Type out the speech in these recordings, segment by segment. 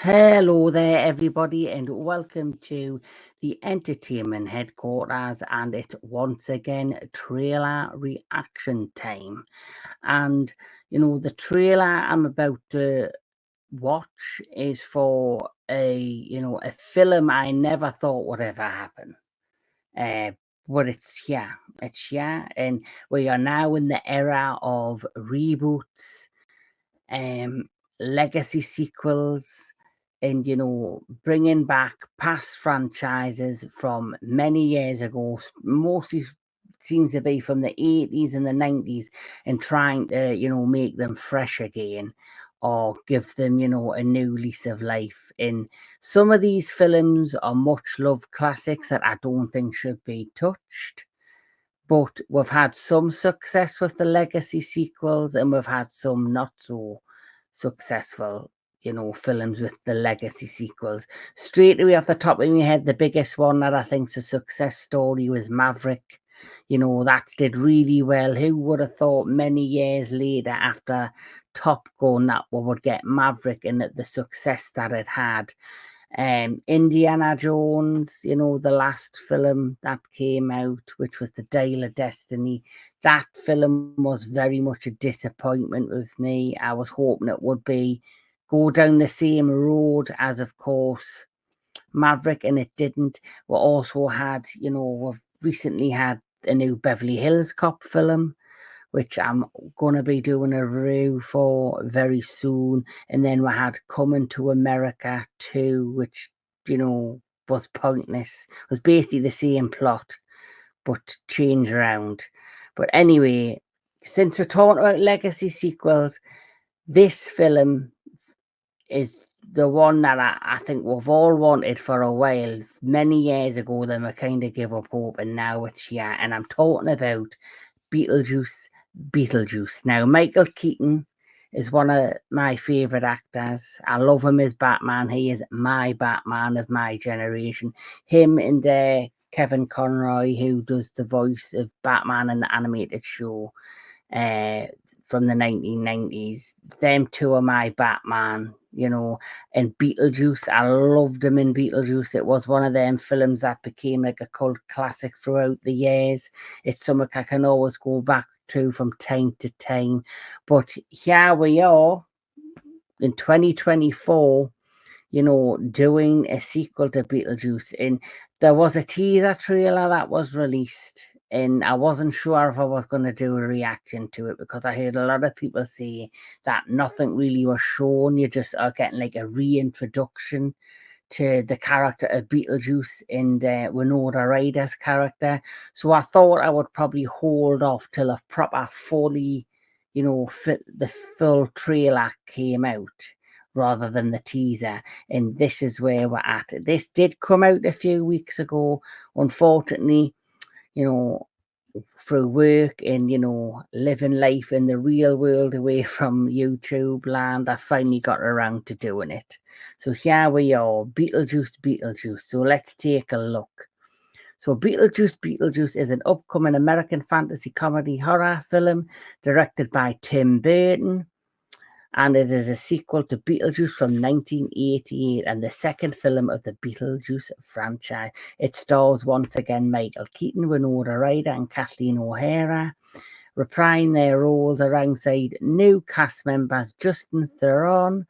Hello there, everybody, and welcome to the entertainment headquarters. And it's once again trailer reaction time. And the trailer I'm about to watch is for a film I never thought would ever happen. Uh, but it's here, and we are now in the era of reboots, um, legacy sequels, and bringing back past franchises from many years ago, mostly seems to be from the 80s and the 90s, and trying to make them fresh again, or give them a new lease of life. And some of these films are much loved classics that I don't think should be touched, but we've had some success with the legacy sequels, and we've had some not so successful, films with the legacy sequels. Straight away off the top of my head, the biggest one that I think's a success story was Maverick. That did really well. Who would have thought many years later, after Top Gun, that we would get Maverick and the success that it had? Indiana Jones, the last film that came out, which was The Dial of Destiny. That film was very much a disappointment with me. I was hoping it would go down the same road as, of course, Maverick, and it didn't. We also had, we've recently had a new Beverly Hills Cop film, which I'm going to be doing a review for very soon. And then we had Coming to America 2, which, was pointless. It was basically the same plot, but changed around. But anyway, since we're talking about legacy sequels, this film is the one that I think we've all wanted for a while. Many years ago, then we kind of give up hope, and now it's here. And I'm talking about Beetlejuice Beetlejuice. Now, Michael Keaton is one of my favourite actors. I love him as Batman. He is my Batman of my generation. Him and Kevin Conroy, who does the voice of Batman in the animated show from the 1990s. Them two are my Batman, and Beetlejuice. I loved him in Beetlejuice. It was one of them films that became like a cult classic throughout the years. It's something I can always go back to from time to time. But here we are in 2024, doing a sequel to Beetlejuice. And there was a teaser trailer that was released, and I wasn't sure if I was going to do a reaction to it, because I heard a lot of people say that nothing really was shown. You just are getting like a reintroduction to the character of Beetlejuice and Winona Ryder's character. So I thought I would probably hold off till a proper fully, the full trailer came out, rather than the teaser. And this is where we're at. This did come out a few weeks ago. Unfortunately, through work and, living life in the real world away from YouTube land, I finally got around to doing it. So here we are, Beetlejuice Beetlejuice. So let's take a look. So Beetlejuice Beetlejuice is an upcoming American fantasy comedy horror film directed by Tim Burton, and it is a sequel to Beetlejuice from 1988 and the second film of the Beetlejuice franchise. It stars once again Michael Keaton, Winona Ryder, and Kathleen O'Hara, reprising their roles alongside new cast members Justin Theron,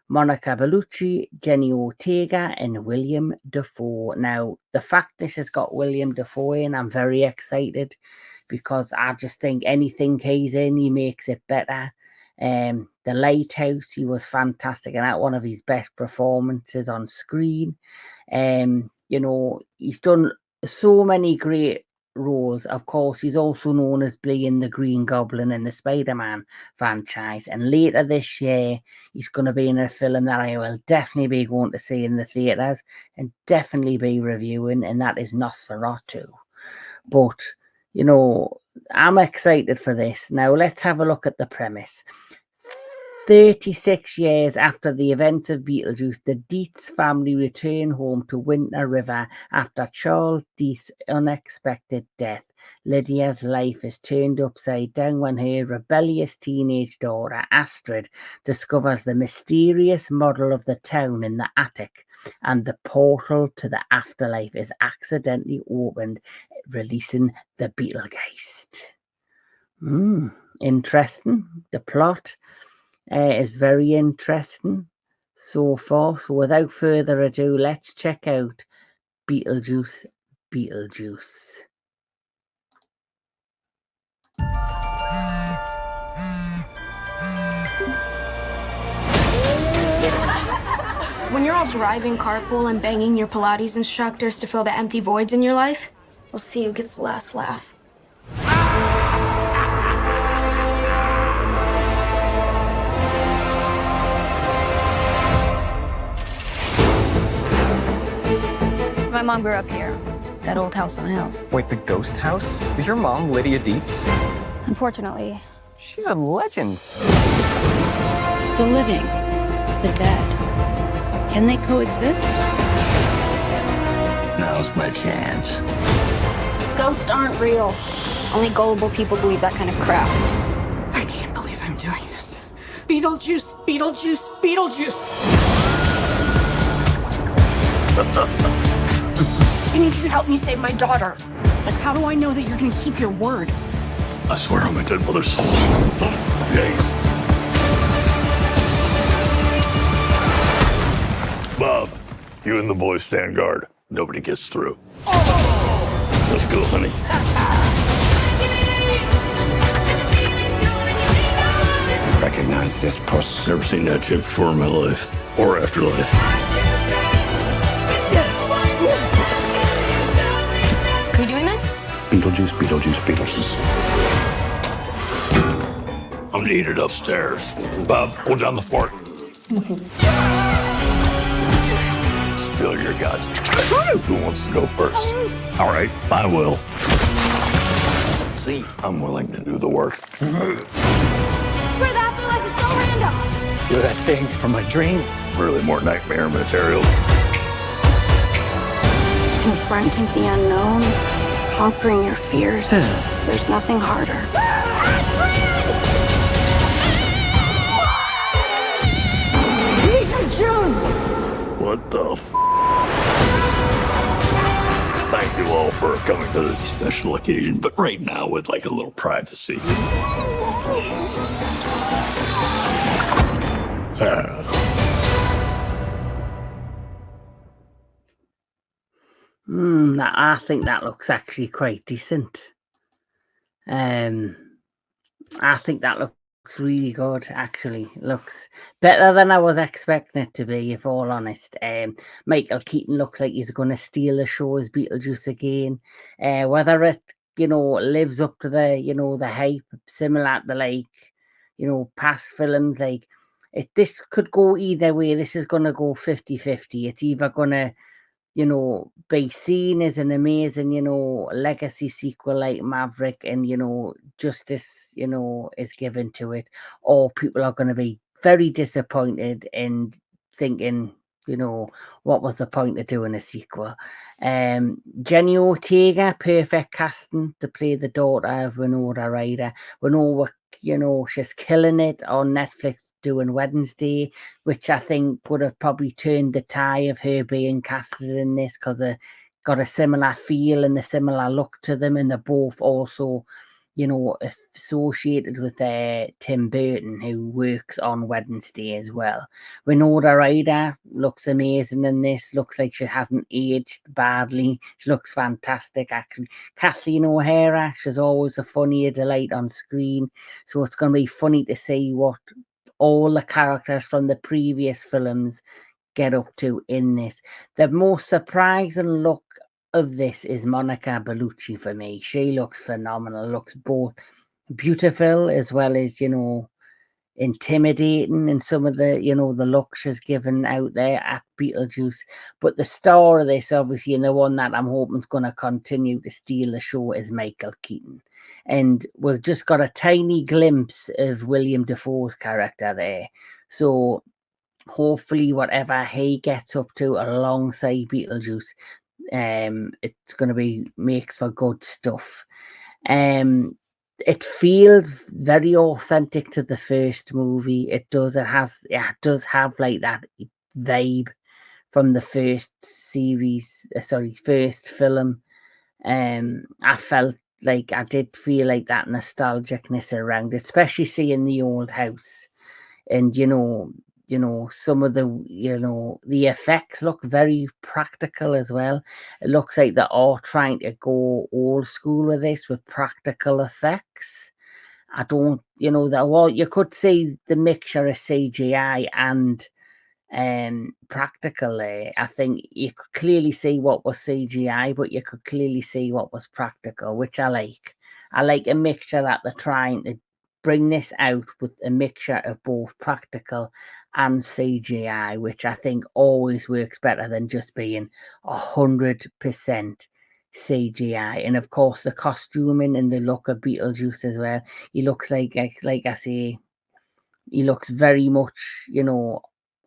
Monica Bellucci, Jenny Ortega, and William Defoe. Now, the fact this has got William Defoe in, I'm very excited, because I just think anything he's in, he makes it better. The Lighthouse, he was fantastic, and that one of his best performances on screen. He's done so many great roles. Of course, he's also known as being the Green Goblin in the Spider-Man franchise, and later this year he's going to be in a film that I will definitely be going to see in the theaters and definitely be reviewing, and that is Nosferatu. But I'm excited for this. Now let's have a look at the premise. 36 years after the events of Beetlejuice, the Dietz family return home to Winter River after Charles Dietz's unexpected death. Lydia's life is turned upside down when her rebellious teenage daughter, Astrid, discovers the mysterious model of the town in the attic, and the portal to the afterlife is accidentally opened, releasing the Beetlegeist. Interesting. The plot is very interesting so far. So without further ado, let's check out Beetlejuice Beetlejuice. When you're all driving carpool and banging your Pilates instructors to fill the empty voids in your life, we'll see who gets the last laugh. My mom grew up here, that old house on the hill. Wait, the ghost house? Is your mom Lydia Dietz? Unfortunately. She's a legend. The living, the dead. Can they coexist? Now's my chance. Ghosts aren't real. Only gullible people believe that kind of crap. I can't believe I'm doing this. Beetlejuice, Beetlejuice, Beetlejuice. I need you to help me save my daughter. But how do I know that you're going to keep your word? I swear on my dead mother's soul. Days. Bob, you and the boys stand guard. Nobody gets through. Let's go, honey. Recognize this puss? Never seen that chick before in my life. Or afterlife. Are you doing this? Beetlejuice, Beetlejuice, Beetlejuice. I'm needed upstairs. Bob, hold down the fort. Spill your guts. Who wants to go first? All right, I will. See, I'm willing to do the work. Swear the afterlife is so random. You're that thing from my dream. Really more nightmare material. Confronting the unknown, conquering your fears. There's nothing harder. What the f? Thank you all for coming to this special occasion, but right now with like a little privacy. I think that looks actually quite decent. I think that looks really good, actually. Looks better than I was expecting it to be, if all honest. Michael Keaton looks like he's going to steal the show as Beetlejuice again. Whether it, lives up to the, the hype, similar to past films, this could go either way. This is going to go 50-50. It's either going to be seen as an amazing, legacy sequel like Maverick, and, justice, is given to it, or people are going to be very disappointed and thinking, what was the point of doing a sequel? Jenny Ortega, perfect casting to play the daughter of Winona Ryder. We know, she's killing it on Netflix doing Wednesday, which I think would have probably turned the tide of her being casted in this, because they got a similar feel and a similar look to them, and they're both also, associated with Tim Burton, who works on Wednesday as well. Winona Ryder looks amazing in this. Looks like she hasn't aged badly. She looks fantastic, actually. Kathleen O'Hara, she's always a funny delight on screen. So it's going to be funny to see what all the characters from the previous films get up to in this. The most surprising look of this is Monica Bellucci for me. She looks phenomenal. Looks both beautiful as well as, intimidating in some of the, the look she's given out there at Beetlejuice. But the star of this, obviously, and the one that I'm hoping is going to continue to steal the show, is Michael Keaton. and we've just got a tiny glimpse of William Defoe's character there. So hopefully whatever he gets up to alongside Beetlejuice, it's going to be makes for good stuff. It feels very authentic to the first movie. It does have like that vibe from the first first film. I felt like I did feel like that nostalgicness around it, especially seeing the old house. And some of the effects look very practical as well. It looks like they are trying to go old school with this, with practical effects. I don't, you could see the mixture of CGI and practical there. I think you could clearly see what was CGI, but you could clearly see what was practical, which I like. I like a mixture that they're trying to bring this out with a mixture of both practical and CGI, which I think always works better than just being 100% CGI. And of course, the costuming and the look of Beetlejuice as well. He looks like I say, he looks very much,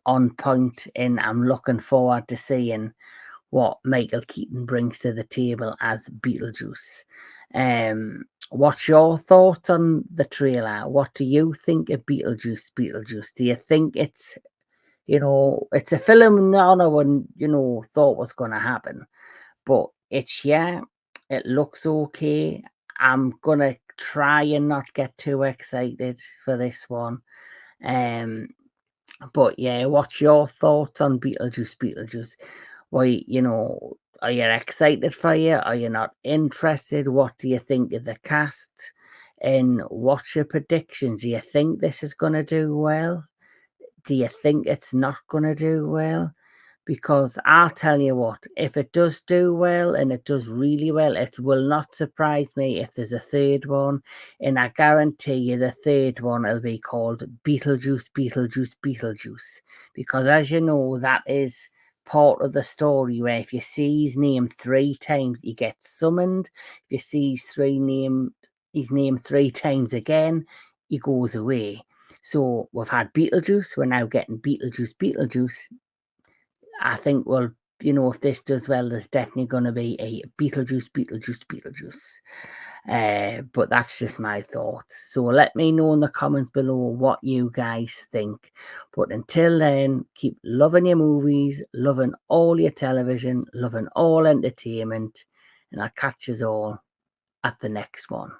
on point, and I'm looking forward to seeing what Michael Keaton brings to the table as Beetlejuice. What's your thoughts on the trailer? What do you think of Beetlejuice Beetlejuice? Do you think it's a film no one thought was going to happen, but it's here. It looks okay. I'm gonna try and not get too excited for this one. But yeah, what's your thoughts on Beetlejuice Beetlejuice? Why, are you excited for you? Are you not interested? What do you think of the cast? And what's your predictions? Do you think this is going to do well? Do you think it's not going to do well? Because I'll tell you what, if it does do well, and it does really well, it will not surprise me if there's a third one. And I guarantee you the third one will be called Beetlejuice, Beetlejuice, Beetlejuice. Because as you know, that is part of the story where if you see his name 3 times, he gets summoned. If you see his name 3 times again, he goes away. So we've had Beetlejuice, we're now getting Beetlejuice, Beetlejuice. I think, well, if this does well, there's definitely going to be a Beetlejuice, Beetlejuice, Beetlejuice. But that's just my thoughts. So let me know in the comments below what you guys think. But until then, keep loving your movies, loving all your television, loving all entertainment. And I'll catch you all at the next one.